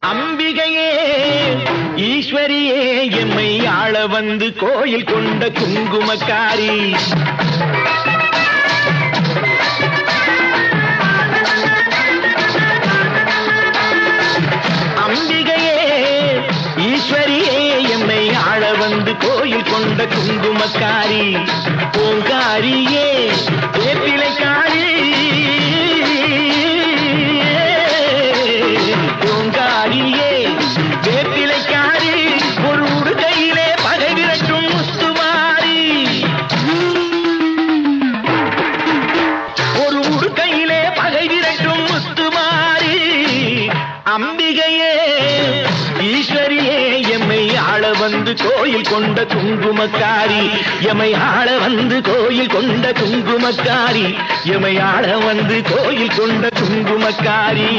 அம்பிகையே ஈஸ்வரியே எம்மை ஆள வந்து கோயில் கொண்ட குங்குமக்காரி. அம்பிகையே ஈஸ்வரியே எம்மை ஆள வந்து கோயில் கொண்ட குங்குமக்காரி. ஓங்காரியே வேப்பிலைக்காரி. ஓங்காரியே வேப்பிலைக்காரி. ஒரு உடுக்கையிலே பகை விரட்டும் முத்துமாரி. ஒரு உடுக்கையிலே பகை விரட்டும் முத்துமாரி. அம்பிகையே ஈஸ்வரியே எம்மை ஆள வந்து கோயில் கொண்ட குங்குமக்காரி. எமை ஆள வந்து கோயில் கொண்ட குங்குமக்காரி. எமை ஆள வந்து கோயில் கொண்ட குங்குமக்காரி.